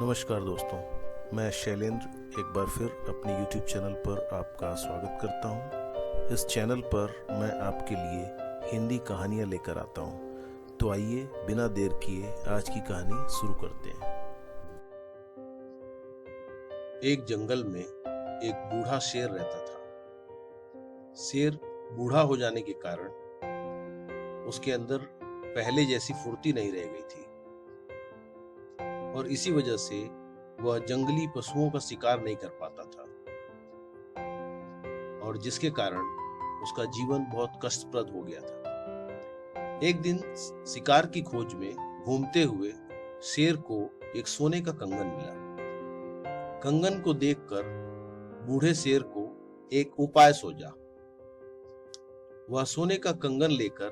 नमस्कार दोस्तों, मैं शैलेंद्र एक बार फिर अपने YouTube चैनल पर आपका स्वागत करता हूं। इस चैनल पर मैं आपके लिए हिंदी कहानियां लेकर आता हूं। तो आइए बिना देर किए आज की कहानी शुरू करते हैं। एक जंगल में एक बूढ़ा शेर रहता था। शेर बूढ़ा हो जाने के कारण उसके अंदर पहले जैसी फुर्ती नहीं रह गई थी और इसी वजह से वह जंगली पशुओं का शिकार नहीं कर पाता था और जिसके कारण उसका जीवन बहुत कष्टप्रद हो गया था। एक दिन शिकार की खोज में घूमते हुए शेर को एक सोने का कंगन मिला। कंगन को देखकर बूढ़े शेर को एक उपाय सूझा। वह सोने का कंगन लेकर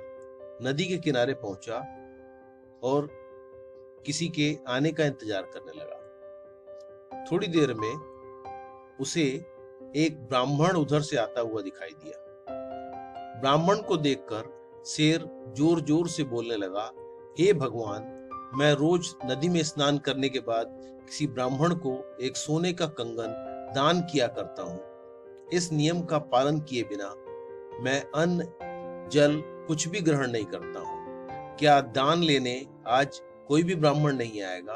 नदी के किनारे पहुंचा और किसी के आने का इंतजार करने लगा। थोड़ी देर में उसे एक ब्राह्मण उधर से आता हुआ दिखाई दिया। ब्राह्मण को देखकर शेर जोर जोर से बोलने लगा, हे भगवान, मैं रोज नदी में स्नान करने के बाद किसी ब्राह्मण को एक सोने का कंगन दान किया करता हूँ। इस नियम का पालन किए बिना मैं अन्न जल कुछ भी ग्रहण नहीं करता हूँ। क्या दान लेने आज कोई भी ब्राह्मण नहीं आएगा?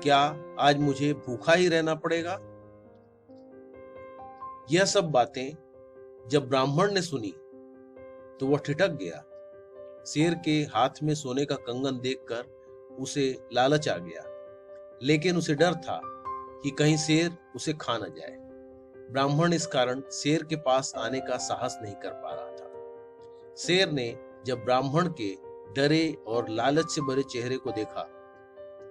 क्या आज मुझे भूखा ही रहना पड़ेगा? यह सब बातें जब ब्राह्मण ने सुनी तो वह ठिठक गया। शेर के हाथ में सोने का कंगन देखकर उसे लालच आ गया, लेकिन उसे डर था कि कहीं शेर उसे खा न जाए। ब्राह्मण इस कारण शेर के पास आने का साहस नहीं कर पा रहा था। शेर ने जब ब्राह्मण के डरे और लालच से भरे चेहरे को देखा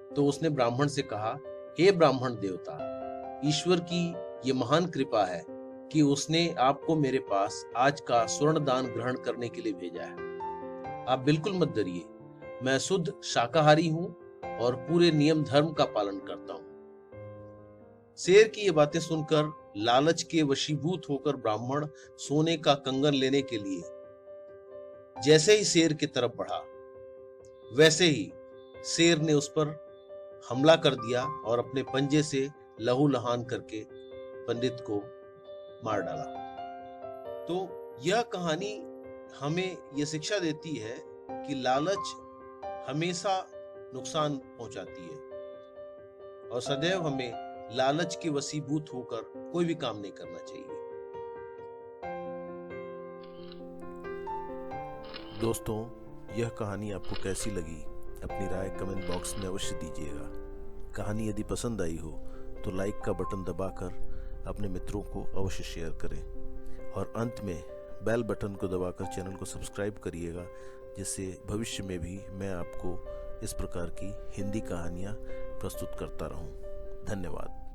तो उसने ब्राह्मण से कहा, हे ब्राह्मण देवता, ईश्वर की ये महान कृपा है कि उसने आपको मेरे पास आज का स्वर्ण दान ग्रहण करने के लिए भेजा है। आप बिल्कुल मत डरिए, मैं शुद्ध शाकाहारी हूं और पूरे नियम धर्म का पालन करता हूं। शेर की ये बातें सुनकर लालच के वशीभूत होकर ब्राह्मण सोने का कंगन लेने के लिए जैसे ही शेर की तरफ बढ़ा, वैसे ही शेर ने उस पर हमला कर दिया और अपने पंजे से लहू लहान करके पंडित को मार डाला। तो यह कहानी हमें यह शिक्षा देती है कि लालच हमेशा नुकसान पहुंचाती है और सदैव हमें लालच के वशीभूत होकर कोई भी काम नहीं करना चाहिए। दोस्तों, यह कहानी आपको कैसी लगी? अपनी राय कमेंट बॉक्स में अवश्य दीजिएगा। कहानी यदि पसंद आई हो तो लाइक का बटन दबाकर अपने मित्रों को अवश्य शेयर करें और अंत में बेल बटन को दबाकर चैनल को सब्सक्राइब करिएगा, जिससे भविष्य में भी मैं आपको इस प्रकार की हिंदी कहानियाँ प्रस्तुत करता रहूँ। धन्यवाद।